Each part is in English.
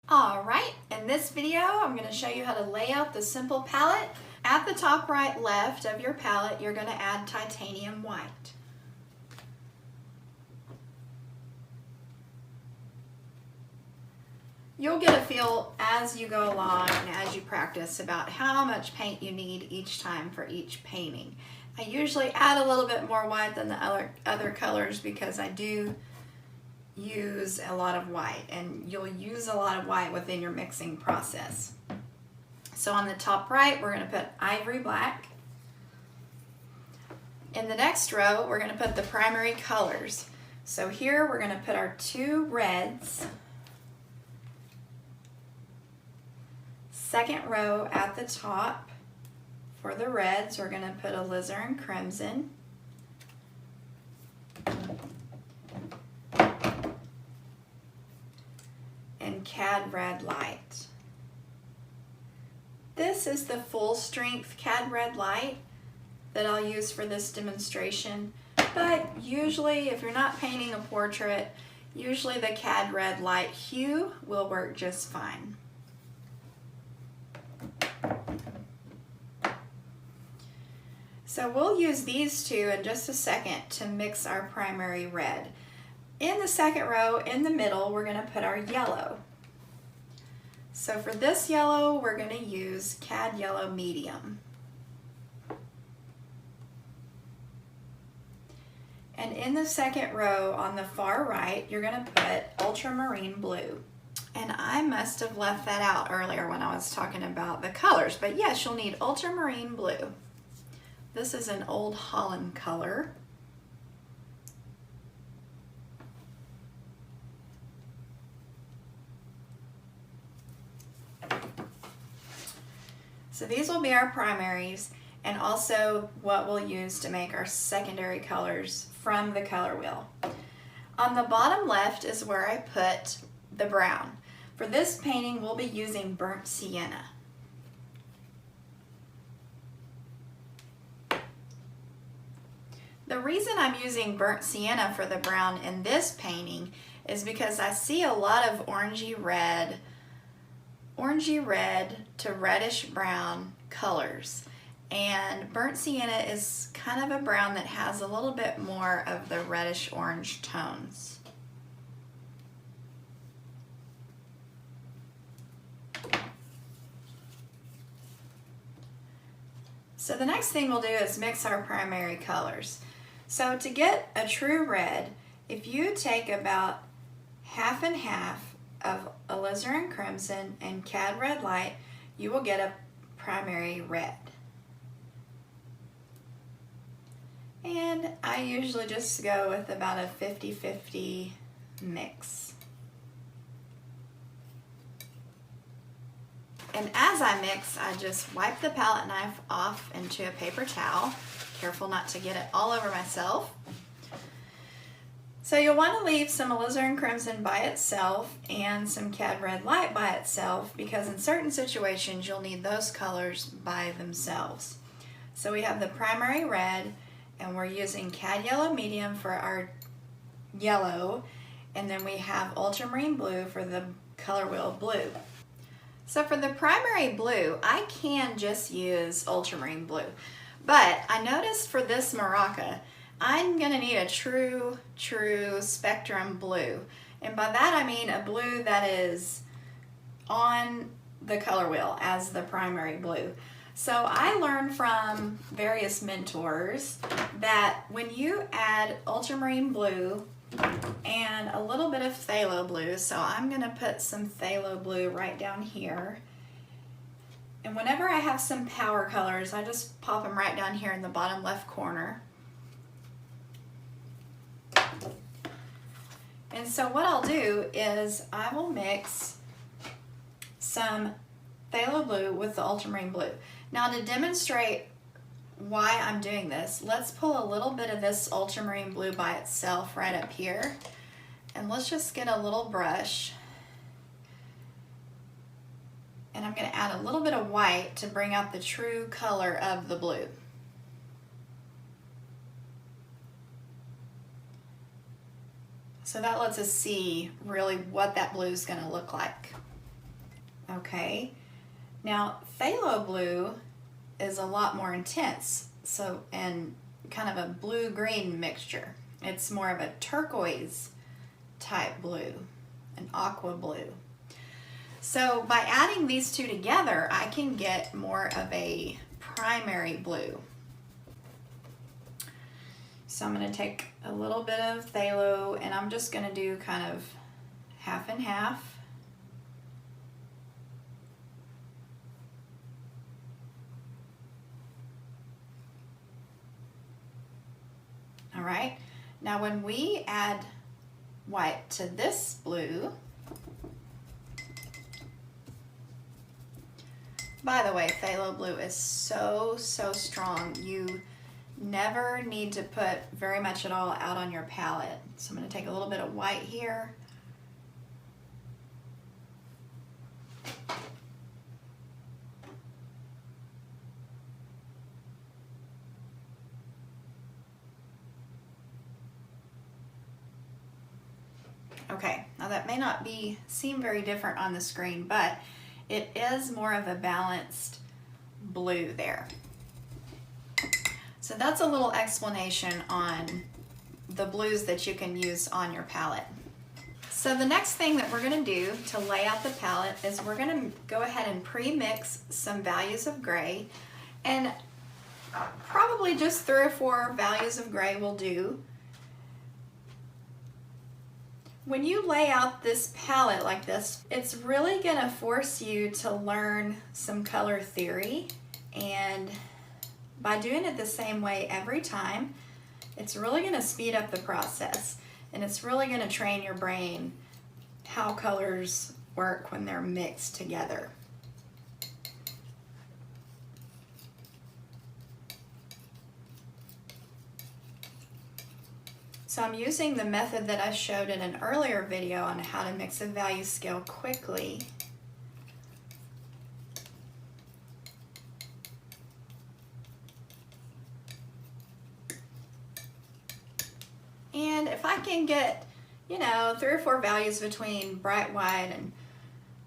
Alright, in this video I'm going to show you how to lay out the simple palette. At the top right left of your palette you're going to add titanium white. You'll get a feel as you go along and as you practice about how much paint you need each time for each painting. I usually add a little bit more white than the other colors because I do use a lot of white, and you'll use a lot of white within your mixing process. So on the top right we're going to put ivory black. In the next row we're going to put the primary colors. So here we're going to put our two reds. Second row at the top for the reds we're going to put alizarin crimson. And cad red light. This is the full strength cad red light that I'll use for this demonstration, but usually if you're not painting a portrait, usually the cad red light hue will work just fine. So we'll use these two in just a second to mix our primary red. In the second row, in the middle, we're going to put our yellow. So for this yellow, we're going to use Cad Yellow Medium. And in the second row on the far right, you're going to put Ultramarine Blue. And I must have left that out earlier when I was talking about the colors, but yes, you'll need Ultramarine Blue. This is an Old Holland color. So these will be our primaries and also what we'll use to make our secondary colors from the color wheel. On the bottom left is where I put the brown. For this painting we'll be using burnt sienna. The reason I'm using burnt sienna for the brown in this painting is because I see a lot of orangey red to reddish brown colors, and burnt sienna is kind of a brown that has a little bit more of the reddish orange tones. So the next thing we'll do is mix our primary colors. So to get a true red, if you take about half and half of alizarin crimson and cad red light, you will get a primary red. And I usually just go with about a 50-50 mix. And as I mix, I just wipe the palette knife off into a paper towel. Careful not to get it all over myself. So you'll want to leave some alizarin crimson by itself and some cad red light by itself, because in certain situations you'll need those colors by themselves. So we have the primary red, and we're using cad yellow medium for our yellow, and then we have ultramarine blue for the color wheel blue. So for the primary blue, I can just use ultramarine blue. But I noticed for this maraca, I'm gonna need a true spectrum blue. And by that I mean a blue that is on the color wheel as the primary blue. So I learned from various mentors that when you add ultramarine blue and a little bit of phthalo blue, so I'm gonna put some phthalo blue right down here. And whenever I have some power colors, I just pop them right down here in the bottom left corner. And so what I'll do is I will mix some phthalo blue with the ultramarine blue. Now to demonstrate why I'm doing this, let's pull a little bit of this ultramarine blue by itself right up here. And let's just get a little brush. And I'm going to add a little bit of white to bring out the true color of the blue. So that lets us see really what that blue is going to look like. Okay, now phthalo blue is a lot more intense, so, and kind of a blue-green mixture. It's more of a turquoise type blue, an aqua blue. So by adding these two together, I can get more of a primary blue. So I'm going to take a little bit of phthalo and I'm just going to do kind of half and half. All right, now when we add white to this blue, by the way, phthalo blue is so strong. You never need to put very much at all out on your palette. So I'm going to take a little bit of white here. Okay, now that may not seem very different on the screen, but it is more of a balanced blue there. So that's a little explanation on the blues that you can use on your palette. So the next thing that we're going to do to lay out the palette is we're going to go ahead and pre-mix some values of gray, and probably just 3 or 4 values of gray will do. When you lay out this palette like this, it's really going to force you to learn some color theory, and by doing it the same way every time, it's really going to speed up the process, and it's really going to train your brain how colors work when they're mixed together. So I'm using the method that I showed in an earlier video on how to mix a value scale quickly. And if I can get, 3 or 4 values between bright white and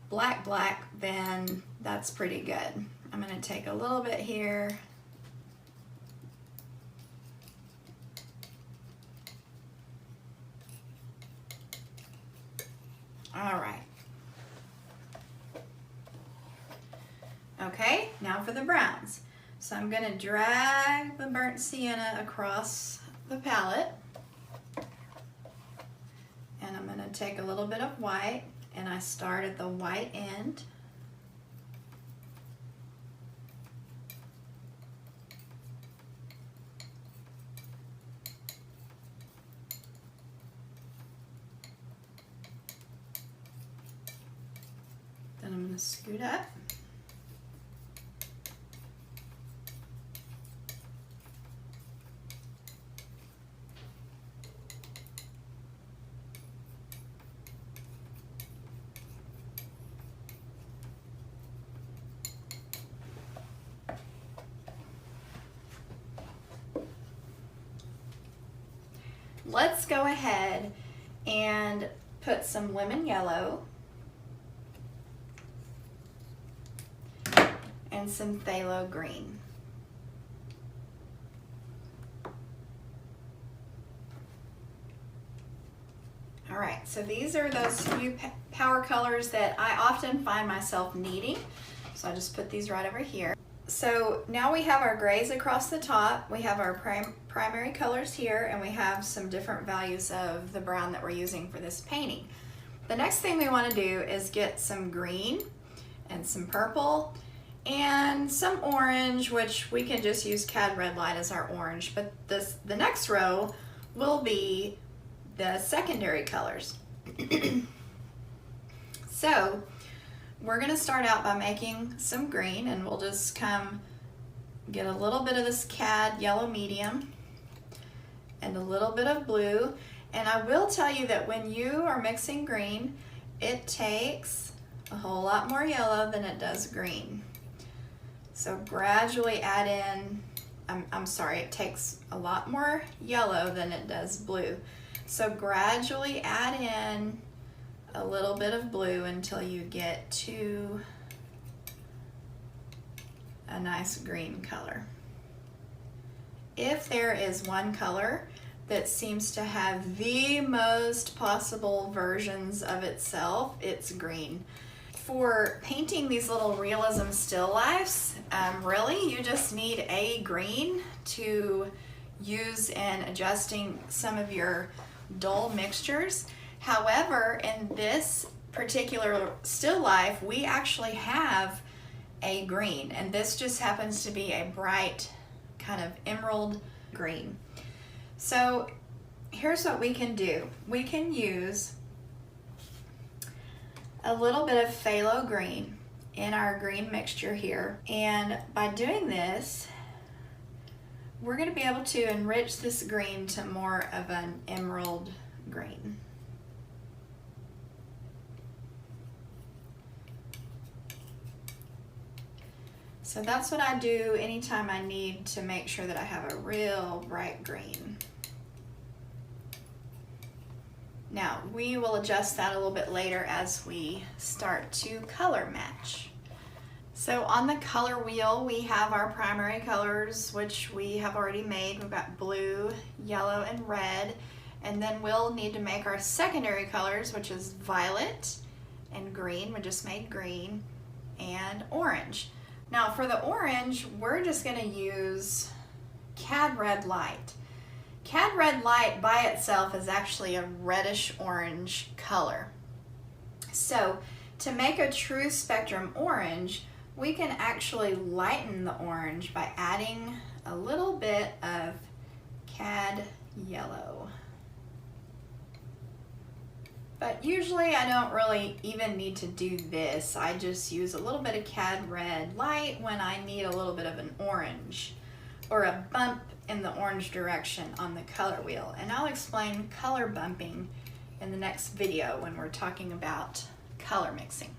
black black, then that's pretty good. I'm going to take a little bit here. All right. Okay, now for the browns. So I'm going to drag the burnt sienna across the palette. And I'm going to take a little bit of white, and I start at the white end. Then I'm going to scoot up. Let's go ahead and put some lemon yellow and some phthalo green. All right, so these are those few power colors that I often find myself needing. So I just put these right over here. So now we have our grays across the top, we have our primary colors here, and we have some different values of the brown that we're using for this painting. The next thing we want to do is get some green and some purple and some orange, which we can just use Cad Red Light as our orange, but the next row will be the secondary colors. So we're going to start out by making some green, and we'll just come get a little bit of this Cad yellow medium and a little bit of blue. And I will tell you that when you are mixing green, it takes a whole lot more yellow than it does green. So gradually add in, I'm sorry, it takes a lot more yellow than it does blue. So gradually add in a little bit of blue until you get to a nice green color. If there is one color that seems to have the most possible versions of itself, it's green. For painting these little realism still lifes, really you just need a green to use in adjusting some of your dull mixtures. However, in this particular still life, we actually have a green, and this just happens to be a bright kind of emerald green. So here's what we can do. We can use a little bit of phthalo green in our green mixture here, and by doing this, we're going to be able to enrich this green to more of an emerald green. So that's what I do anytime I need to make sure that I have a real bright green. Now, we will adjust that a little bit later as we start to color match. So on the color wheel, we have our primary colors, which we have already made. We've got blue, yellow, and red. And then we'll need to make our secondary colors, which is violet and green. We just made green, and orange. Now for the orange, we're just gonna use Cad Red Light. Cad Red Light by itself is actually a reddish orange color. So to make a true spectrum orange, we can actually lighten the orange by adding a little bit of Cad Yellow. But usually I don't really even need to do this. I just use a little bit of Cad Red Light when I need a little bit of an orange or a bump in the orange direction on the color wheel. And I'll explain color bumping in the next video when we're talking about color mixing.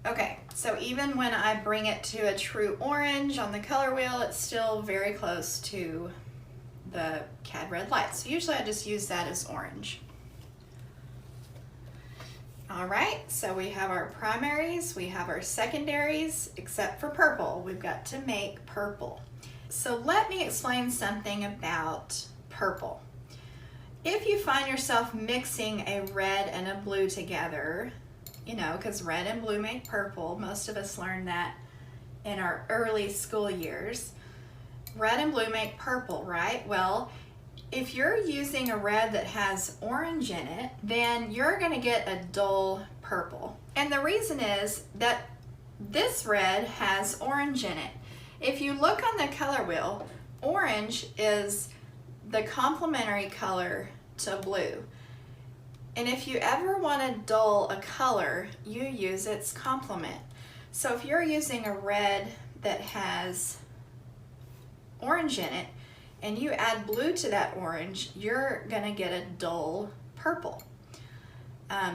Okay, so even when I bring it to a true orange on the color wheel, it's still very close to the Cad Red Light. So usually I just use that as orange. All right, so we have our primaries, we have our secondaries, except for purple. We've got to make purple. So let me explain something about purple. If you find yourself mixing a red and a blue together, you know, because red and blue make purple, most of us learned that in our early school years. Red and blue make purple, right? Well, if you're using a red that has orange in it, then you're gonna get a dull purple. And the reason is that this red has orange in it. If you look on the color wheel, orange is the complementary color to blue. And if you ever want to dull a color, you use its complement. So if you're using a red that has orange in it, and you add blue to that orange, you're gonna get a dull purple.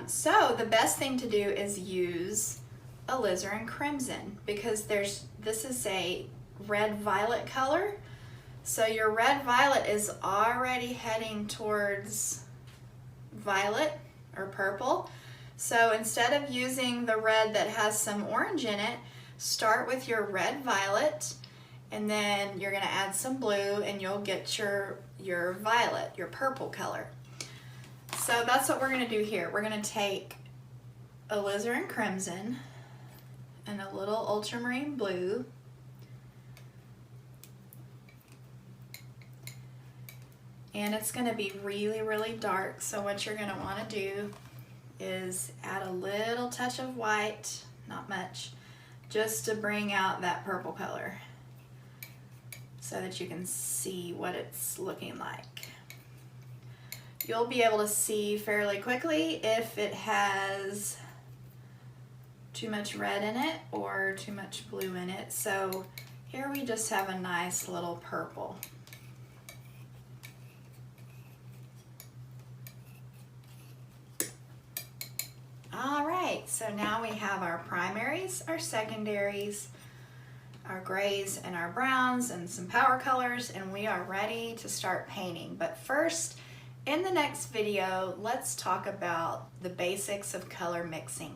So the best thing to do is use alizarin crimson, because this is a red-violet color. So your red-violet is already heading towards violet or purple. So instead of using the red that has some orange in it, start with your red-violet, and then you're gonna add some blue and you'll get your violet, your purple color. So that's what we're gonna do here. We're gonna take alizarin crimson and a little ultramarine blue, and it's gonna be really, really dark. So what you're gonna wanna do is add a little touch of white, not much, just to bring out that purple color, so that you can see what it's looking like. You'll be able to see fairly quickly if it has too much red in it or too much blue in it. So here we just have a nice little purple. All right, so now we have our primaries, our secondaries, our grays and our browns and some power colors, and we are ready to start painting. But first, In the next video, let's talk about the basics of color mixing.